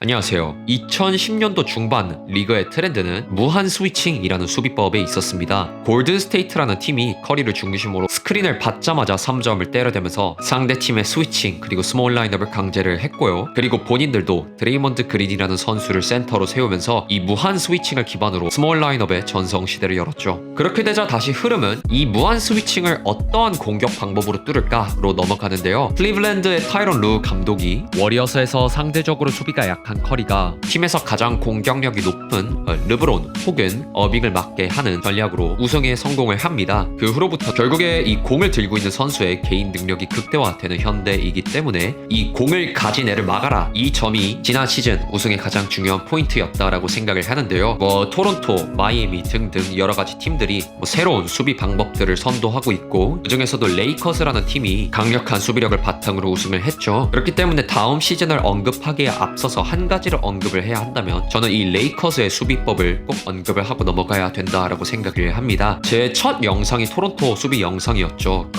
안녕하세요. 2010년도 중반 리그의 트렌드는 무한 스위칭이라는 수비법에 있었습니다. 골든 스테이트라는 팀이 커리를 중심으로 스크린을 받자마자 3점을 때려대면서 상대팀의 스위칭 그리고 스몰 라인업을 강제를 했고요. 그리고 본인들도 드레이먼드 그린이라는 선수를 센터로 세우면서 이 무한 스위칭을 기반으로 스몰 라인업의 전성시대를 열었죠. 그렇게 되자 다시 흐름은 이 무한 스위칭을 어떠한 공격 방법으로 뚫을까로 넘어가는데요. 클리블랜드의 타이런 루 감독이 워리어스에서 상대적으로 수비가 약한 커리가 팀에서 가장 공격력이 높은 르브론 혹은 어빙을 맡게 하는 전략으로 우승에 성공을 합니다. 그 후로부터 결국에 이 공을 들고 있는 선수의 개인 능력이 극대화되는 현대이기 때문에 이 공을 가진 애를 막아라, 이 점이 지난 시즌 우승의 가장 중요한 포인트였다라고 생각을 하는데요. 토론토, 마이애미 등등 여러가지 팀들이 새로운 수비 방법들을 선도하고 있고, 그중에서도 레이커스라는 팀이 강력한 수비력을 바탕으로 우승을 했죠. 그렇기 때문에 다음 시즌을 언급하기에 앞서서 한 가지를 언급을 해야 한다면 저는 이 레이커스의 수비법을 꼭 언급을 하고 넘어가야 된다라고 생각을 합니다. 제 첫 영상이 토론토 수비 영상이었죠.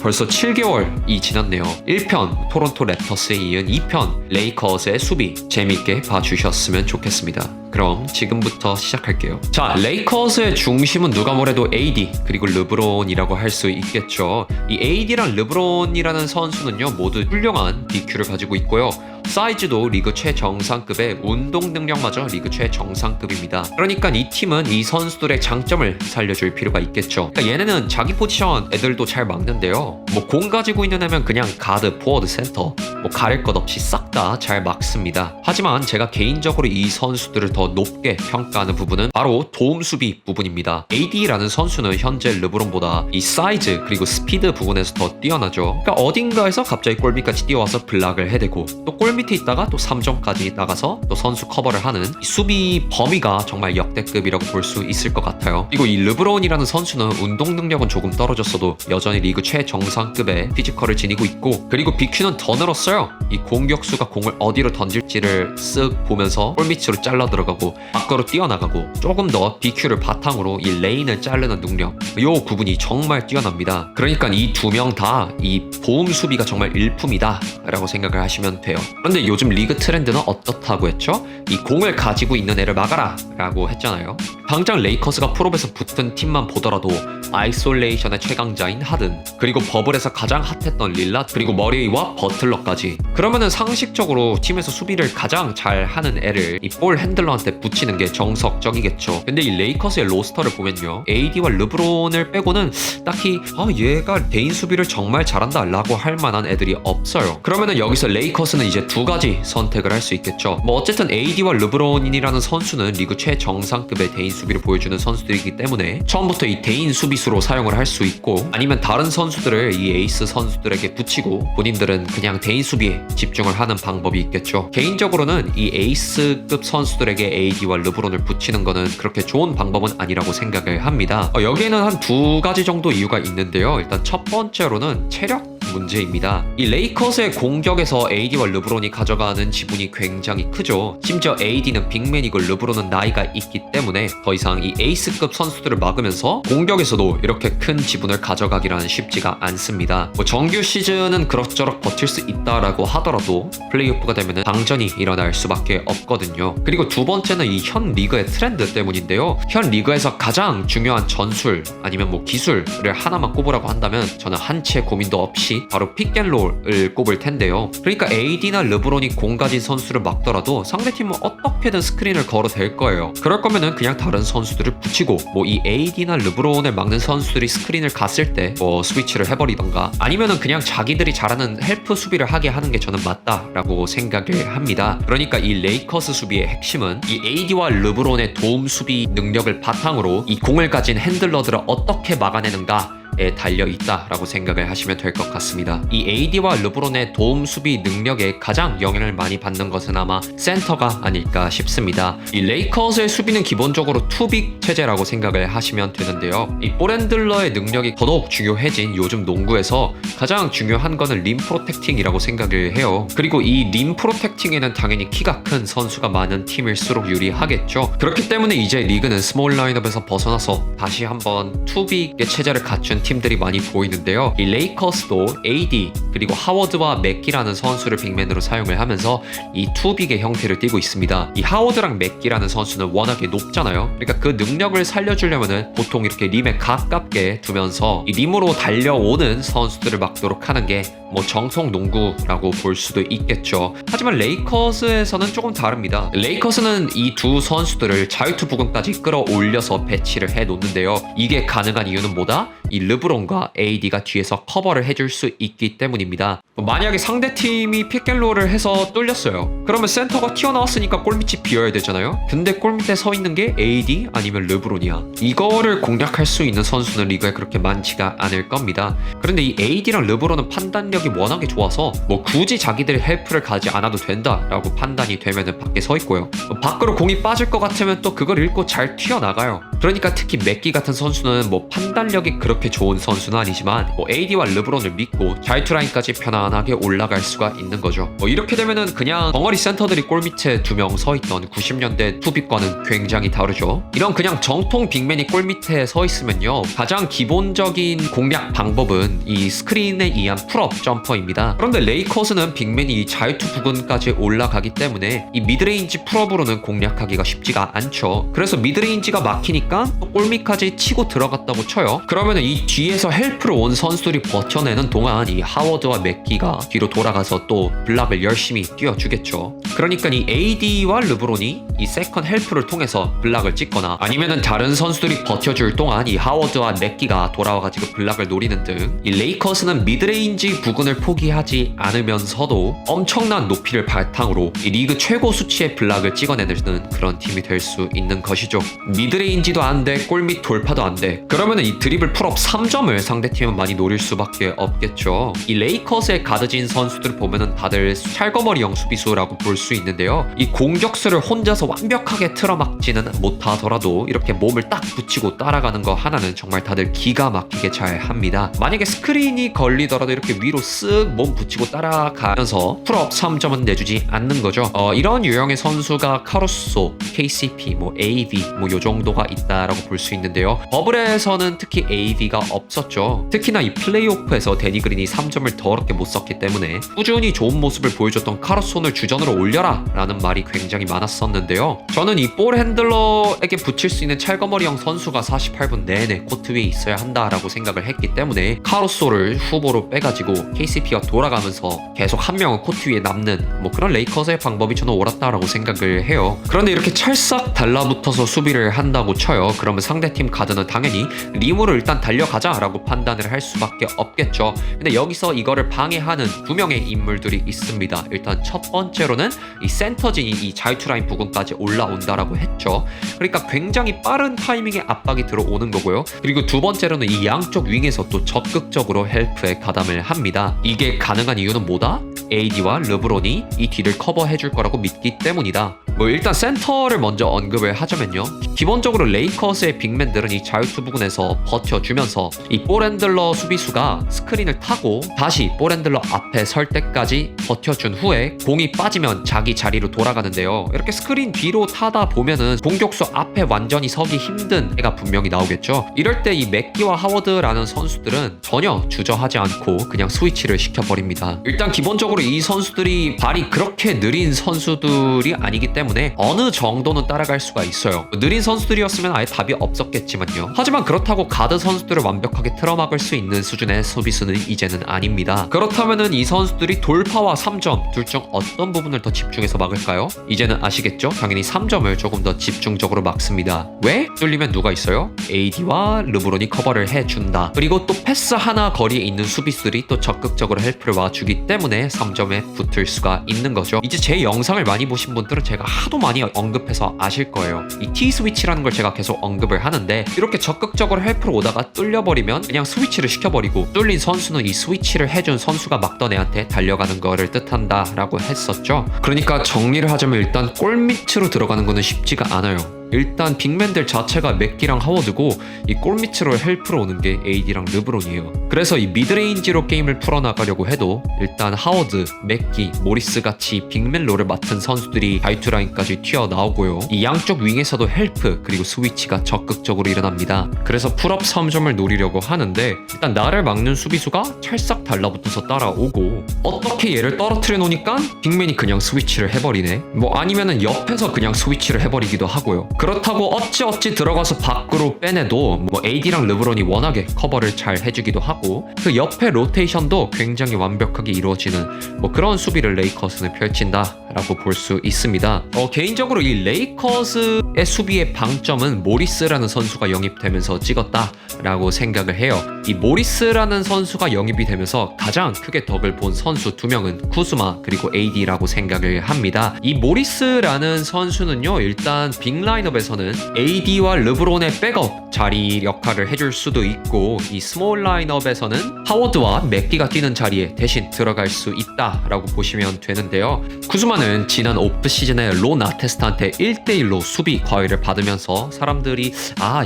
벌써 7개월이 지났네요. 1편 토론토 랩터스에 이은 2편 레이커스의 수비 재밌게 봐주셨으면 좋겠습니다. 그럼 지금부터 시작할게요. 자, 레이커스의 중심은 누가 뭐래도 AD 그리고 르브론이라고 할 수 있겠죠. 이 AD랑 르브론이라는 선수는요 모두 훌륭한 BQ를 가지고 있고요. 사이즈도 리그 최정상급의, 운동 능력마저 리그 최정상급입니다. 그러니까 이 팀은 이 선수들의 장점을 살려줄 필요가 있겠죠. 그러니까 얘네는 자기 포지션 애들도 잘 막는데요. 공 가지고 있는 애면 그냥 가드, 포워드, 센터 가릴 것 없이 싹 다 잘 막습니다. 하지만 제가 개인적으로 이 선수들을 더 높게 평가하는 부분은 바로 도움 수비 부분입니다. AD라는 선수는 현재 르브론보다 이 사이즈 그리고 스피드 부분에서 더 뛰어나죠. 그러니까 어딘가에서 갑자기 골 밑까지 뛰어와서 블락을 해대고 또 골 밑에 있다가 또 3점까지 나가서 또 선수 커버를 하는 이 수비 범위가 정말 역대급이라고 볼 수 있을 것 같아요. 그리고 이 르브론이라는 선수는 운동 능력은 조금 떨어졌어도 여전히 리그 최정상급의 피지컬을 지니고 있고, 그리고 BQ는 더 늘었어요. 이 공격수가 공을 어디로 던질지를 쓱 보면서 골 밑으로 잘라 들어가고 밖으로 뛰어나가고, 조금 더 BQ를 바탕으로 이 레인을 자르는 능력, 이 구분이 정말 뛰어납니다. 그러니까 이 두 명 다 이 보험 수비가 정말 일품이다 라고 생각을 하시면 돼요. 그런데 요즘 리그 트렌드는 어떻다고 했죠? 이 공을 가지고 있는 애를 막아라 라고 했잖아요. 당장 레이커스가 프롭에서 붙은 팀만 보더라도 아이솔레이션의 최강자인 하든, 그리고 버블에서 가장 핫했던 릴라, 그리고 머레이와 버틀러까지. 그러면은 상식적으로 팀에서 수비를 가장 잘하는 애를 이 볼 핸들러한테 붙이는 게 정석적이겠죠. 근데 이 레이커스의 로스터를 보면요, AD와 르브론을 빼고는 딱히 얘가 개인 수비를 정말 잘한다 라고 할 만한 애들이 없어요. 그러면은 여기서 레이커스는 이제 두 가지 선택을 할 수 있겠죠. 어쨌든 AD와 르브론이라는 선수는 리그 최정상급의 대인 수비를 보여주는 선수들이기 때문에 처음부터 이 대인 수비수로 사용을 할 수 있고, 아니면 다른 선수들을 이 에이스 선수들에게 붙이고 본인들은 그냥 대인 수비에 집중을 하는 방법이 있겠죠. 개인적으로는 이 에이스급 선수들에게 AD와 르브론을 붙이는 거는 그렇게 좋은 방법은 아니라고 생각을 합니다. 여기에는 한 두 가지 정도 이유가 있는데요. 일단 첫 번째로는 체력 문제입니다. 이 레이커스의 공격에서 AD와 르브론이 가져가는 지분이 굉장히 크죠. 심지어 AD는 빅맨이고 르브론은 나이가 있기 때문에 더 이상 이 에이스급 선수들을 막으면서 공격에서도 이렇게 큰 지분을 가져가기란 쉽지가 않습니다. 정규 시즌은 그럭저럭 버틸 수 있다라고 하더라도 플레이오프가 되면 방전이 일어날 수밖에 없거든요. 그리고 두 번째는 이 현 리그의 트렌드 때문인데요. 현 리그에서 가장 중요한 전술 아니면 기술을 하나만 꼽으라고 한다면 저는 한 채 고민도 없이 바로 픽앤롤을 꼽을 텐데요. 그러니까 AD나 르브론이 공 가진 선수를 막더라도 상대팀은 어떻게든 스크린을 걸어댈 거예요. 그럴 거면은 그냥 다른 선수들을 붙이고 이 AD나 르브론을 막는 선수들이 스크린을 갔을 때 스위치를 해버리던가, 아니면은 그냥 자기들이 잘하는 헬프 수비를 하게 하는 게 저는 맞다라고 생각을 합니다. 그러니까 이 레이커스 수비의 핵심은 이 AD와 르브론의 도움 수비 능력을 바탕으로 이 공을 가진 핸들러들을 어떻게 막아내는가 에 달려있다라고 생각을 하시면 될 것 같습니다. 이 AD와 르브론의 도움 수비 능력에 가장 영향을 많이 받는 것은 아마 센터가 아닐까 싶습니다. 이 레이커스의 수비는 기본적으로 투빅 체제라고 생각을 하시면 되는데요. 이 볼 핸들러의 능력이 더더욱 중요해진 요즘 농구에서 가장 중요한 거는 림 프로텍팅이라고 생각을 해요. 그리고 이 림 프로텍팅에는 당연히 키가 큰 선수가 많은 팀일수록 유리하겠죠. 그렇기 때문에 이제 리그는 스몰 라인업에서 벗어나서 다시 한번 투빅의 체제를 갖춘 팀들이 많이 보이는데요. 이 레이커스도 AD 그리고 하워드와 맥기라는 선수를 빅맨으로 사용을 하면서 이 투빅의 형태를 띠고 있습니다. 이 하워드랑 맥기라는 선수는 워낙에 높잖아요. 그러니까 그 능력을 살려주려면은 보통 이렇게 림에 가깝게 두면서 이 림으로 달려오는 선수들을 막도록 하는 게 뭐 정통 농구라고 볼 수도 있겠죠. 하지만 레이커스에서는 조금 다릅니다. 레이커스는 이 두 선수들을 자유투 부근까지 끌어올려서 배치를 해 놓는데요. 이게 가능한 이유는 뭐다? 이 르브론과 AD가 뒤에서 커버를 해줄 수 있기 때문입니다. 만약에 상대팀이 픽앤롤을 해서 뚫렸어요. 그러면 센터가 튀어나왔으니까 골밑이 비어야 되잖아요. 근데 골밑에 서 있는 게 AD 아니면 르브론이야. 이거를 공략할 수 있는 선수는 리그에 그렇게 많지가 않을 겁니다. 그런데 이 AD랑 르브론은 판단력이 워낙에 좋아서 뭐 굳이 자기들의 헬프를 가지 않아도 된다라고 판단이 되면은 밖에 서 있고요. 밖으로 공이 빠질 것 같으면 또 그걸 읽고 잘 튀어나가요. 그러니까 특히 맥기 같은 선수는 뭐 판단력이 그렇게 좋은 선수는 아니지만 뭐 AD와 르브론을 믿고 자유투 라인까지 편안하게 올라갈 수가 있는 거죠. 이렇게 되면은 그냥 덩어리 센터들이 골밑에 2명 서 있던 90년대 투빅과는 굉장히 다르죠. 이런 그냥 정통 빅맨이 골밑에 서 있으면요, 가장 기본적인 공략 방법은 이 스크린에 의한 풀업 점퍼입니다. 그런데 레이커스는 빅맨이 이 자유투 부근까지 올라가기 때문에 이 미드레인지 풀업으로는 공략하기가 쉽지가 않죠. 그래서 미드레인지가 막히니까 또 골밑까지 치고 들어갔다고 쳐요. 그러면은 이 뒤에서 헬프로 온 선수들이 버텨내는 동안 이 하워드와 맥기가 뒤로 돌아가서 또 블락을 열심히 띄워주겠죠. 그러니까 이 AD와 르브론이 이 세컨 헬프를 통해서 블락을 찍거나 아니면은 다른 선수들이 버텨줄 동안 이 하워드와 맥기가 돌아와가지고 블락을 노리는 등 이 레이커스는 미드레인지 부근을 포기하지 않으면서도 엄청난 높이를 바탕으로 이 리그 최고 수치의 블락을 찍어내는 그런 팀이 될 수 있는 것이죠. 미드레인지도 안 돼, 골밑 돌파도 안 돼. 그러면은 이 드리블 풀업 3점을 상대팀은 많이 노릴 수밖에 없겠죠. 이 레이커스의 가드진 선수들 보면은 다들 찰거머리형 수비수라고 볼 수 있는데요. 이 공격수를 혼자서 완벽하게 틀어막지는 못하더라도 이렇게 몸을 딱 붙이고 따라가는 거 하나는 정말 다들 기가 막히게 잘 합니다. 만약에 스크린이 걸리더라도 이렇게 위로 쓱 몸 붙이고 따라가면서 풀업 3점은 내주지 않는 거죠. 이런 유형의 선수가 카루소, KCP, 뭐 AV 뭐 요 정도가 있다라고 볼 수 있는데요. 버블에서는 특히 AV가 없었죠. 특히나 이 플레이오프에서 데니 그린이 3점을 더럽게 못 썼기 때문에 꾸준히 좋은 모습을 보여줬던 카루소를 주전으로 올려라 라는 말이 굉장히 많았었는데요. 저는 이 볼 핸들러에게 붙일 수 있는 찰거머리형 선수가 48분 내내 코트 위에 있어야 한다라고 생각을 했기 때문에 카루소를 후보로 빼가지고 KCP가 돌아가면서 계속 한 명은 코트 위에 남는 뭐 그런 레이커스의 방법이 저는 옳았다라고 생각을 해요. 그런데 이렇게 찰싹 달라붙어서 수비를 한다고 쳐요. 그러면 상대팀 가드는 당연히 림으로 일단 달려가자라고 판단을 할 수밖에 없겠죠. 근데 여기서 이거를 방해하는 두 명의 인물들이 있습니다. 일단 첫 번째로는 이 센터진이 이 자유투 라인 부근까지 올라온다라고 했죠. 그러니까 굉장히 빠른 타이밍에 압박이 들어오는 거고요. 그리고 두 번째로는 이 양쪽 윙에서 또 적극적으로 헬프에 가담을 합니다. 이게 가능한 이유는 뭐다? AD와 르브론이 이 뒤를 커버해줄 거라고 믿기 때문이다. 뭐 일단 센터를 먼저 언급을 하자면요, 기본적으로 레이커스의 빅맨들은 이 자유투 부근에서 버텨주면서 이 볼핸들러 수비수가 스크린을 타고 다시 볼핸들러 앞에 설 때까지 버텨준 후에 공이 빠지면 자기 자리로 돌아가는데요. 이렇게 스크린 뒤로 타다 보면은 공격수 앞에 완전히 서기 힘든 애가 분명히 나오겠죠. 이럴 때 이 맥기와 하워드라는 선수들은 전혀 주저하지 않고 그냥 스위치를 시켜버립니다. 일단 기본적으로 이 선수들이 발이 그렇게 느린 선수들이 아니기 때문에 어느 정도는 따라갈 수가 있어요. 느린 선수들이었으면 아예 답이 없었겠지만요. 하지만 그렇다고 가드 선수들을 완벽하게 틀어막을 수 있는 수준의 수비수는 이제는 아닙니다. 그렇다면은 이 선수들이 돌파와 3점 둘 중 어떤 부분을 더 집중해서 막을까요? 이제는 아시겠죠? 당연히 3점을 조금 더 집중적으로 막습니다. 왜? 뚫리면 누가 있어요? AD와 르브론이 커버를 해준다. 그리고 또 패스 하나 거리에 있는 수비수들이 또 적극적으로 헬프를 와주기 때문에 3점에 붙을 수가 있는 거죠. 이제 제 영상을 많이 보신 분들은 제가 하도 많이 언급해서 아실 거예요. 이 T-스위치라는 걸 제가 계속 언급을 하는데, 이렇게 적극적으로 헬프로 오다가 뚫려버리면 그냥 스위치를 시켜버리고 뚫린 선수는 이 스위치를 해준 선수가 막던 애한테 달려가는 거를 뜻한다 라고 했었죠. 그러니까 정리를 하자면 일단 골밑으로 들어가는 거는 쉽지가 않아요. 일단 빅맨들 자체가 맥기랑 하워드고 이 골밑으로 헬프로 오는 게 AD랑 르브론이에요. 그래서 이 미드레인지로 게임을 풀어나가려고 해도 일단 하워드, 맥기, 모리스 같이 빅맨 롤을 맡은 선수들이 가이투라인까지 튀어나오고요. 이 양쪽 윙에서도 헬프 그리고 스위치가 적극적으로 일어납니다. 그래서 풀업 3점을 노리려고 하는데 일단 나를 막는 수비수가 찰싹 달라붙어서 따라오고 어떻게 얘를 떨어뜨려 놓으니까 빅맨이 그냥 스위치를 해버리네. 뭐 아니면은 옆에서 그냥 스위치를 해버리기도 하고요. 그렇다고 어찌어찌 들어가서 밖으로 빼내도 뭐 AD랑 르브론이 워낙에 커버를 잘 해주기도 하고 그 옆에 로테이션도 굉장히 완벽하게 이루어지는 뭐 그런 수비를 레이커스는 펼친다라고 볼 수 있습니다. 개인적으로 이 레이커스의 수비의 방점은 모리스라는 선수가 영입되면서 찍었다라고 생각을 해요. 이 모리스라는 선수가 영입이 되면서 가장 크게 덕을 본 선수 두 명은 쿠즈마 그리고 AD라고 생각을 합니다. 이 모리스라는 선수는요, 일단 빅 라인업에서는 AD와 르브론의 백업 자리 역할을 해줄 수도 있고 이 스몰 라인업에서는 하워드와 맥기가 뛰는 자리에 대신 들어갈 수 있다라고 보시면 되는데요. 쿠즈마는 지난 오프 시즌에 론 아테스트한테 1대1로 수비 과외를 받으면서 사람들이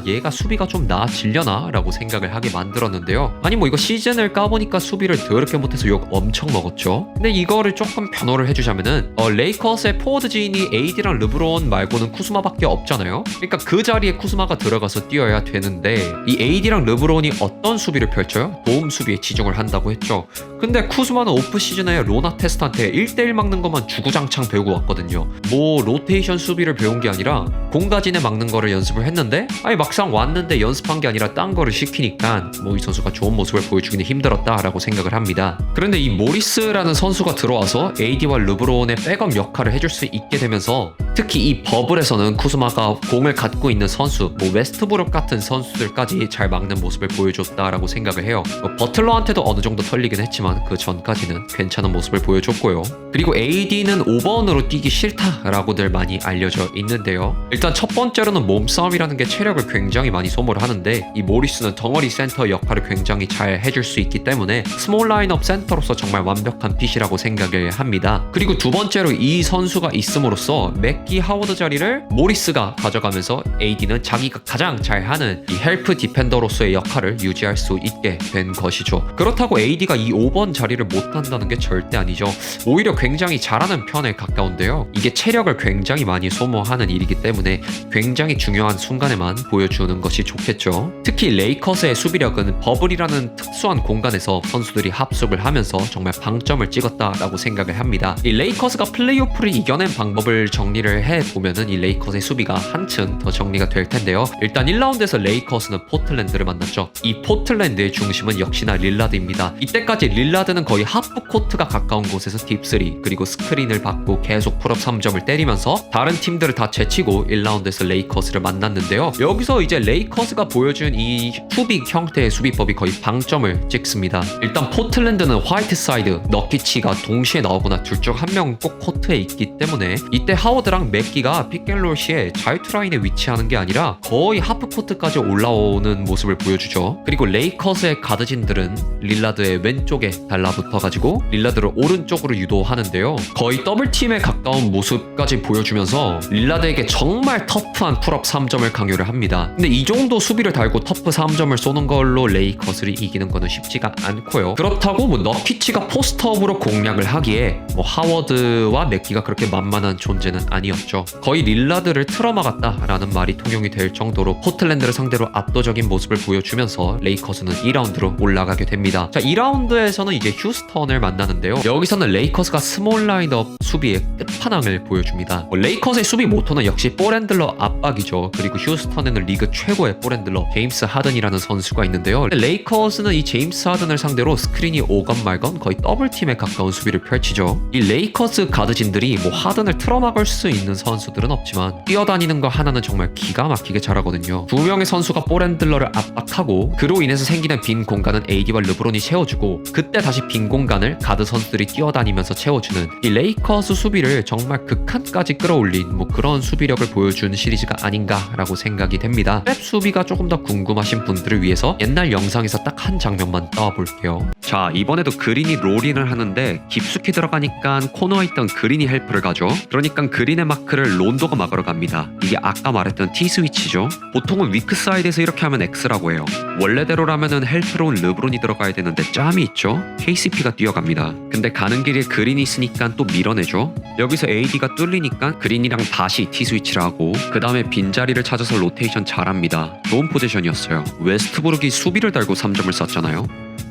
얘가 수비가 좀 나아지려나 라고 생각을 하게 만들었는데요. 아니 뭐 이거 시즌을 까보니까 수비를 더럽게 못해서 욕 엄청 먹었죠. 근데 이거를 조금 변호를 해주자면은 레이커스의 포워드 지인이 AD랑 르브론 말고는 쿠즈마밖에 없잖아요. 그러니까 그 자리에 쿠즈마가 들어가서 뛰어야 되는데 이 AD랑 르브론이 어떤 수비를 펼쳐요? 도움 수비에 치중을 한다고 했죠. 근데 쿠즈마는 오프 시즌에 로나 테스트한테 1대1 막는 것만 주구장창 배우고 왔거든요. 뭐 로테이션 수비를 배운 게 아니라 공가진에 막는 거를 연습을 했는데 막상 왔는데 연습한 게 아니라 딴 거를 시키니까 뭐 이 선수가 좋은 모습을 보여주기는 힘들었다라고 생각을 합니다. 그런데 이 모리스라는 선수가 들어와서 AD와 르브론의 백업 역할을 해줄 수 있게 되면서 특히 이 버블에서는 쿠즈마가 공을 갖고 있는 선수, 뭐 웨스트브룩 같은 선수들까지 잘 막는 모습을 보여줬다라고 생각을 해요. 버틀러한테도 어느 정도 털리긴 했지만 그 전까지는 괜찮은 모습을 보여줬고요. 그리고 AD는 5번으로 뛰기 싫다라고들 많이 알려져 있는데요. 일단 첫 번째로는 몸싸움이라는 게 체력을 굉장히 많이 소모를 하는데 이 모리스는 덩어리 센터 역할을 굉장히 잘 해줄 수 있기 때문에 스몰 라인업 센터로서 정말 완벽한 핏이라고 생각을 합니다. 그리고 두 번째로 이 선수가 있음으로써 맥기 하워드 자리를 모리스가 가져가면서 AD는 자기가 가장 잘하는 이 헬프 디펜더로서의 역할을 유지할 수 있게 된 것이죠. 그렇다고 AD가 이 5번 자리를 못한다는 게 절대 아니죠. 오히려 굉장히 잘하는 편에 가까운데요. 이게 체력을 굉장히 많이 소모하는 일이기 때문에 굉장히 중요한 순간에만 보여주는 것이 좋겠죠. 특히 레이커스의 수비력은 버블이라는 특수한 공간에서 선수들이 합숙을 하면서 정말 방점을 찍었다라고 생각을 합니다. 이 레이커스가 플레이오프를 이겨낸 방법을 정리를 해보면은 이 레이커스의 수비가 한층 더 정리가 될 텐데요. 일단 1라운드에서 레이커스는 포틀랜드를 만났죠. 이 포틀랜드의 중심은 역시나 릴라드입니다. 이때까지 릴라드는 거의 하프코트가 가까운 곳에서 딥3 그리고 스크린을 받고 계속 풀업 3점을 때리면서 다른 팀들을 다 제치고 1라운드에서 레이커스를 만났는데요. 여기서 이제 레이커스가 보여준 이 투빅 형태의 수비법이 거의 방점을 찍습니다. 일단 포틀랜드는 화이트사이드, 너키치가 동시에 나오거나 둘 중 한 명 꼭 코트에 있기 때문에 이때 하워드랑 맥기가 픽앤롤 시에 자유투라인에 위치하는 게 아니라 거의 하프코트까지 올라오는 모습을 보여주죠. 그리고 레이커스의 가드진들은 릴라드의 왼쪽에 달라붙어가지고 릴라드를 오른쪽으로 유도하는데요. 거의 더블팀에 가까운 모습까지 보여주면서 릴라드에게 정말 터프한 풀업 3점을 강요를 합니다. 근데 이 정도 수비를 달고 터프 3점을 쏘는 걸로 레이커스를 이기는 거는 쉽지가 않고요. 그렇다고 뭐 너키치가 포스트업으로 공략을 하기에 뭐 하워드와 맥기가 그렇게 만만한 존재는 아니었죠. 거의 릴라드를 틀어막았다라는 말이 통용이 될 정도로 포틀랜드를 상대로 압도적인 모습을 보여주면서 레이커스는 2라운드로 올라가게 됩니다. 자, 2라운드에서는 이제 휴스턴을 만나는데요. 여기서는 레이커스가 스몰 라인업 수비의 끝판왕을 보여줍니다. 레이커스의 수비 모토는 역시 볼핸들러 압박이죠. 그리고 휴스턴에는 리그 최고의 볼핸들러 제임스 하든이라는 선수가 있는데요. 레이커스는 이 제임스 하든을 상대로 스크린이 오건 말건 거의 더블팀에 가까운 수비를 펼치죠. 이 레이커스 가드진들이 뭐 하든을 틀어막을 수 있는 선수들은 없지만 뛰어다니는 거 하나는 정말 기가 막히게 잘하거든요. 두 명의 선수가 볼핸들러를 압박하고 그로 인해서 생기는 빈 공간은 AD와 르브론이 채워주고 그때 다시 빈 공간을 가드 선수들이 뛰어다니면서 채워주는 이 레이커스 수비를 정말 극한까지 끌어올린 뭐 그런 수비력을 보여준 시리즈가 아닌가라고 생각이 됩니다. 랩 수비가 조금 더 궁금하신 분들을 위해서 옛날 영상에서 딱 한 장면만 떠볼게요. 자, 이번에도 그린이 롤인을 하는데 깊숙이 들어가니까 코너에 있던 그린이 헬프를 가죠. 그러니까 그린의 마크를 론도가 막으러 갑니다. 이게 아까 말했던 T-스위치죠. 보통은 위크 사이드에서 이렇게 하면 X라고 해요. 원래대로라면은 헬프론 르브론이 들어가야 되는데 짬이 있죠. KCP가 뛰어갑니다. 근데 가는 길에 그린이 있으니까 또 밀어내죠. 여기서 AD가 뚫리니까 그린이랑 다시 T-스위치를 하고 그 다음에 빈자리를 찾아서 로테이션 잘합니다. 좋은 포지션이었어요. 웨스트브룩이 수비를 달고 3점을 쐈잖아요.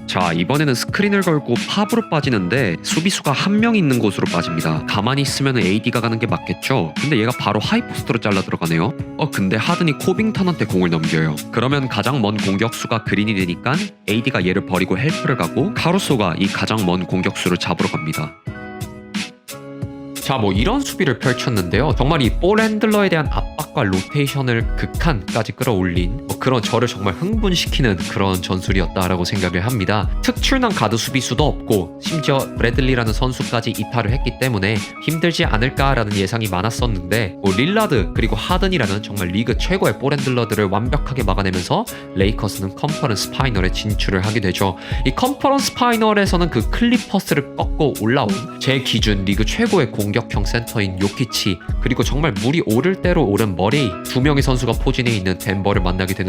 자, 이번에는 스크린을 걸고 팝으로 빠지는데 수비수가 한 명 있는 곳으로 빠집니다. 가만히 있으면 AD가 가는 게 맞겠죠? 근데 얘가 바로 하이포스트로 잘라 들어가네요. 근데 하든이 코빙턴한테 공을 넘겨요. 그러면 가장 먼 공격수가 그린이 되니까 AD가 얘를 버리고 헬프를 가고 카루소가 이 가장 먼 공격수를 잡으러 갑니다. 자, 뭐 이런 수비를 펼쳤는데요. 정말 이 볼 핸들러에 대한 압박과 로테이션을 극한까지 끌어올린 그런 저를 정말 흥분시키는 그런 전술이었다라고 생각을 합니다. 특출난 가드 수비수도 없고 심지어 브래들리라는 선수까지 이탈을 했기 때문에 힘들지 않을까라는 예상이 많았었는데 릴라드 그리고 하든이라는 정말 리그 최고의 볼 핸들러들을 완벽하게 막아내면서 레이커스는 컨퍼런스 파이널에 진출을 하게 되죠. 이 컨퍼런스 파이널에서는 그 클리퍼스를 꺾고 올라온 제 기준 리그 최고의 공격형 센터인 요키치 그리고 정말 물이 오를 대로 오른 머레이 두 명의 선수가 포진해 있는 덴버를 만나게 되는데요.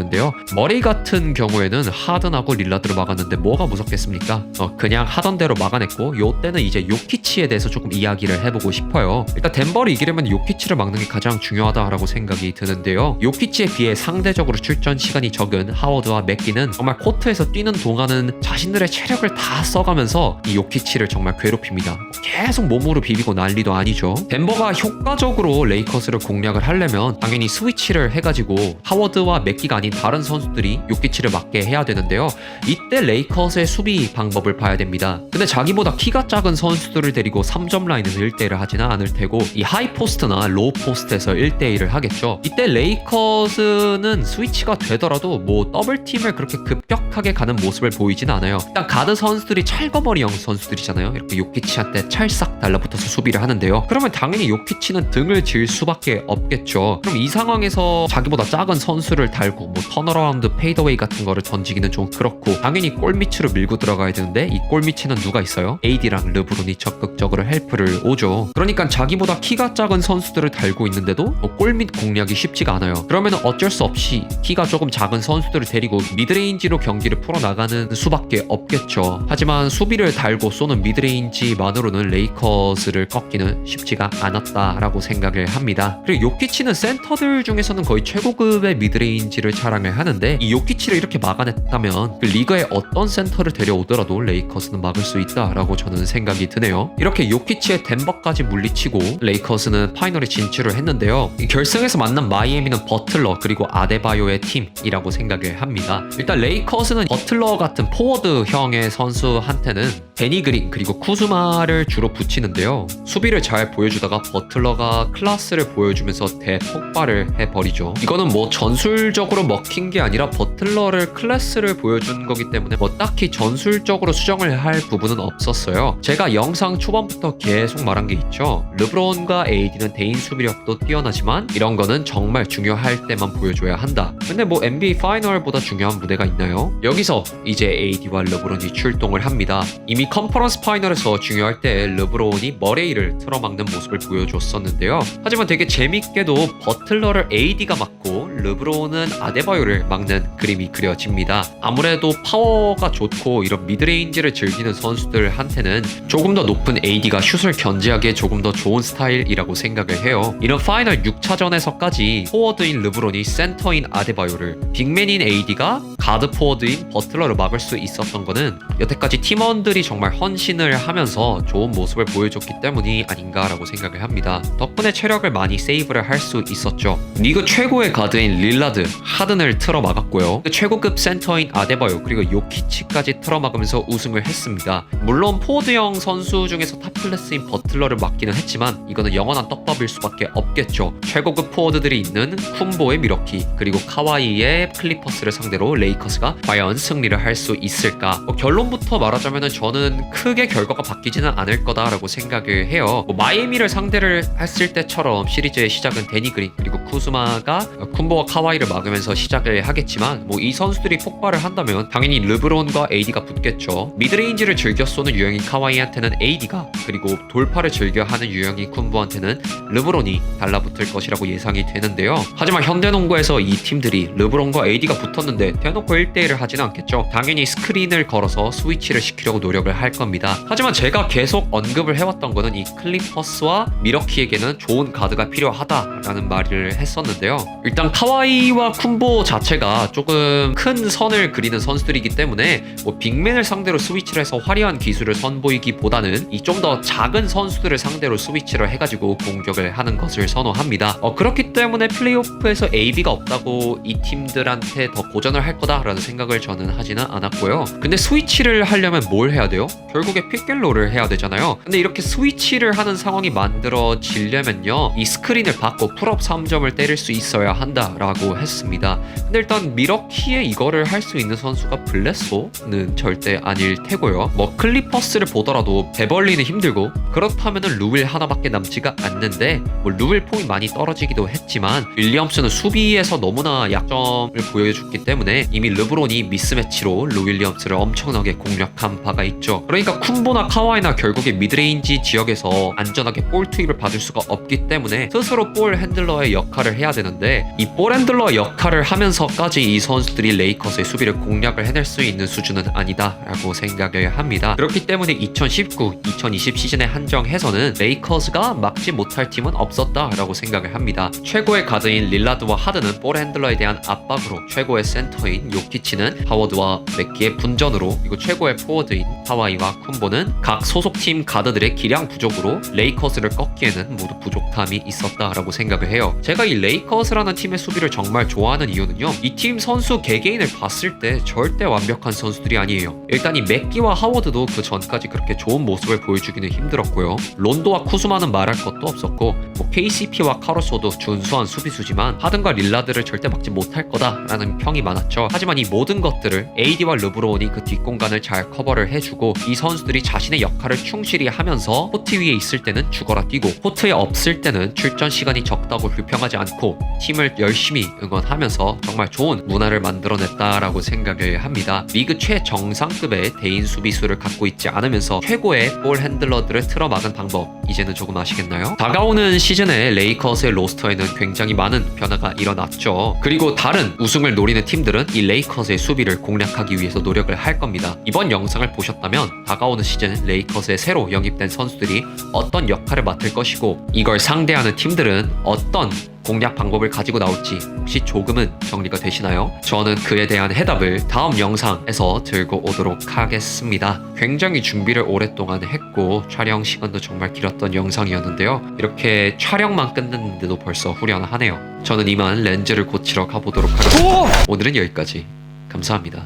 머레이 같은 경우에는 하든하고 릴라드를 막았는데 뭐가 무섭겠습니까? 그냥 하던 대로 막아냈고 요때는 이제 요키치에 대해서 조금 이야기를 해보고 싶어요. 일단 덴버를 이기려면 요키치를 막는 게 가장 중요하다라고 생각이 드는데요. 요키치에 비해 상대적으로 출전 시간이 적은 하워드와 맥기는 정말 코트에서 뛰는 동안은 자신들의 체력을 다 써가면서 이 요키치를 정말 괴롭힙니다. 계속 몸으로 비비고 난리도 아니죠. 덴버가 효과적으로 레이커스를 공략을 하려면 당연히 스위치를 해가지고 하워드와 맥기가 아닌 다른 선수들이 요키치를 맞게 해야 되는데요. 이때 레이커스의 수비 방법을 봐야 됩니다. 근데 자기보다 키가 작은 선수들을 데리고 3점 라인에서 1대1을 하지는 않을 테고 이 하이포스트나 로우포스트에서 1대1을 하겠죠. 이때 레이커스는 스위치가 되더라도 뭐 더블팀을 그렇게 급격하게 가는 모습을 보이진 않아요. 일단 가드 선수들이 찰거머리형 선수들이잖아요. 이렇게 요키치한테 찰싹 달라붙어서 수비를 하는데요. 그러면 당연히 요키치는 등을 질 수밖에 없겠죠. 그럼 이 상황에서 자기보다 작은 선수를 달고 뭐 턴어라운드 페이더웨이 같은 거를 던지기는 좀 그렇고 당연히 골밑으로 밀고 들어가야 되는데 이 골밑에는 누가 있어요? AD랑 르브론이 적극적으로 헬프를 오죠. 그러니까 자기보다 키가 작은 선수들을 달고 있는데도 골밑 공략이 쉽지가 않아요. 그러면 어쩔 수 없이 키가 조금 작은 선수들을 데리고 미드레인지로 경기를 풀어나가는 수밖에 없겠죠. 하지만 수비를 달고 쏘는 미드레인지만으로는 레이커스를 꺾기는 쉽지가 않았다라고 생각을 합니다. 그리고 요키치는 센터들 중에서는 거의 최고급의 미드레인지를 자랑을 하는데 이 요키치를 이렇게 막아냈다면 그 리그의 어떤 센터를 데려오더라도 레이커스는 막을 수 있다라고 저는 생각이 드네요. 이렇게 요키치의 덴버까지 물리치고 레이커스는 파이널에 진출을 했는데요. 결승에서 만난 마이애미는 버틀러 그리고 아데바요의 팀이라고 생각을 합니다. 일단 레이커스는 버틀러 같은 포워드형의 선수한테는 데니 그린 그리고 쿠즈마를 주로 붙이는데요. 수비를 잘 보여주다가 버틀러가 클래스를 보여주면서 대폭발을 해버리죠. 이거는 뭐 전술적으로 먹힌 게 아니라 버틀러를 클래스를 보여준 거기 때문에 뭐 딱히 전술적으로 수정을 할 부분은 없었어요. 제가 영상 초반부터 계속 말한 게 있죠. 르브론과 AD는 대인 수비력도 뛰어나지만 이런 거는 정말 중요할 때만 보여줘야 한다. 근데 뭐 NBA 파이널보다 중요한 무대가 있나요? 여기서 이제 AD와 르브론이 출동을 합니다. 이미 컨퍼런스 파이널에서 중요할 때 르브론이 머레이를 틀어막는 모습을 보여줬었는데요. 하지만 되게 재밌게도 버틀러를 AD가 막고 르브론은 아데바요를 막는 그림이 그려집니다. 아무래도 파워가 좋고 이런 미드레인지를 즐기는 선수들한테는 조금 더 높은 AD가 슛을 견제하기에 조금 더 좋은 스타일이라고 생각을 해요. 이런 파이널 6차전에서까지 포워드인 르브론이 센터인 아데바요를 빅맨인 AD가 가드 포워드인 버틀러를 막을 수 있었던 거는 여태까지 팀원들이 정말 헌신을 하면서 좋은 모습을 보여줬기 때문이 아닌가라고 생각을 합니다. 덕분에 체력을 많이 세이브를 할 수 있었죠. 리그 최고의 가드인 릴라드, 하든을 틀어막았고요. 최고급 센터인 아데바요 그리고 요키치까지 틀어막으면서 우승을 했습니다. 물론 포워드형 선수 중에서 탑클래스인 버틀러를 막기는 했지만 이거는 영원한 떡밥일 수밖에 없겠죠. 최고급 포워드들이 있는 쿰보의 미러키 그리고 카와이의 클리퍼스를 상대로 레이커스가 과연 승리를 할 수 있을까? 결론부터 말하자면 저는 크게 결과가 바뀌지는 않을 거다라고 생각을 해요. 마이애미를 상대를 했을 때처럼 시리즈의 시작은 데니 그린 그리고 쿠즈마가 쿤보와 카와이를 막으면서 시작을 하겠지만 이 선수들이 폭발을 한다면 당연히 르브론과 AD가 붙겠죠. 미드레인지를 즐겨 쏘는 유형인 카와이한테는 AD가, 그리고 돌파를 즐겨 하는 유형인 쿤보한테는 르브론이 달라붙을 것이라고 예상이 되는데요. 하지만 현대농구에서 이 팀들이 르브론과 AD가 붙었는데 대놓고 1대1을 하지는 않겠죠. 당연히 스크린을 걸어서 스위치를 시키려고 노력을 할 겁니다. 하지만 제가 계속 언급을 해왔던 거는 이 클리퍼스와 미러키에게는 좋은 가드가 필요하다라는 말을 했었는데요. 일단 카와이와 쿤보 자체가 조금 큰 선을 그리는 선수들이기 때문에 빅맨을 상대로 스위치를 해서 화려한 기술을 선보이기보다는 이 좀 더 작은 선수들을 상대로 스위치를 해가지고 공격을 하는 것을 선호합니다. 그렇기 때문에 플레이오프에서 AB가 없다고 이 팀들한테 더 고전을 할 거다라는 생각을 저는 하지는 않았고요. 근데 스위치를 하려면 뭘 해야 돼요? 결국에 픽앤롤을 해야 되잖아요. 근데 이렇게 스위치를 하는 상황이 만들어지려면요, 이 스크린을 받고 풀업 3점을 때릴 수 있어야 한다라고 했습니다. 근데 일단 미러키에 이거를 할 수 있는 선수가 블레소는 절대 아닐 테고요. 클리퍼스를 보더라도 베벌리는 힘들고 그렇다면은 루윌 하나밖에 남지가 않는데 루윌 폼이 많이 떨어지기도 했지만 윌리엄스는 수비에서 너무나 약점을 보여줬기 때문에 이미 르브론이 미스매치로 루 윌리엄스를 엄청나게 공략한 바가 있죠. 그러니까 쿤보나 카와이나 결국에 미드레인지 지역에서 안전하게 볼 투입을 받을 수가 없기 때문에 스스로 볼 핸들러의 역할을 해야 되는데 이 볼 핸들러 역할을 하면서까지 이 선수들이 레이커스의 수비를 공략을 해낼 수 있는 수준은 아니다라고 생각을 합니다. 그렇기 때문에 2019-2020 시즌에 한정해서는 레이커스가 막지 못할 팀은 없었다라고 생각을 합니다. 최고의 가드인 릴라드와 하드는 볼 핸들러에 대한 압박으로, 최고의 센터인 요키치는 하워드와 맥기의 분전으로, 그리고 최고의 포워드인 하와이와 쿤보는 각 소속팀 가드들의 기량 부족으로 레이커스를 꺾기에는 모두 부족함이 있었다라고 생각을 해요. 제가 이 레이커스라는 팀의 수비를 정말 좋아하는 이유는요, 이 팀 선수 개개인을 봤을 때 절대 완벽한 선수들이 아니에요. 일단 이 맥기와 하워드도 그 전까지 그렇게 좋은 모습을 보여주기는 힘들었고요. 론도와 쿠즈마는 말할 것도 없었고 KCP와 카루소도 준수한 수비수지만 하든과 릴라드를 절대 막지 못할 거다라는 평이 많았죠. 하지만 이 모든 것들을 AD와 르브론이 그 뒷공간을 잘 커버를 해주고 이 선수들이 자신의 역할을 충실히 하면서 코트 위에 있을 때는 죽어라 뛰고 코트에 없을 때는 출전 시간이 적다고 불평하지 않고 팀을 열심히 응원하면서 정말 좋은 문화를 만들어냈다라고 생각을 합니다. 리그 최정상급의 대인 수비수를 갖고 있지 않으면서 최고의 볼 핸들러들을 틀어막은 방법, 이제는 조금 아시겠나요? 다가오는 시즌에 레이커스의 로스터에는 굉장히 많은 변화가 일어났죠. 그리고 다른 우승을 노리는 팀들은 이 레이커스의 수비를 공략하기 위해서 노력을 할 겁니다. 이번 영상을 보셨다면 다가오는 시즌 레이커스에 새로 영입된 선수들이 어떤 역할을 맡을 것이고 이걸 상대하는 팀들은 어떤 공략 방법을 가지고 나올지 혹시 조금은 정리가 되시나요? 저는 그에 대한 해답을 다음 영상에서 들고 오도록 하겠습니다. 굉장히 준비를 오랫동안 했고 촬영 시간도 정말 길었던 영상이었는데요. 이렇게 촬영만 끝냈는데도 벌써 후련하네요. 저는 이만 렌즈를 고치러 가보도록 하겠습니다. 오늘은 여기까지. 감사합니다.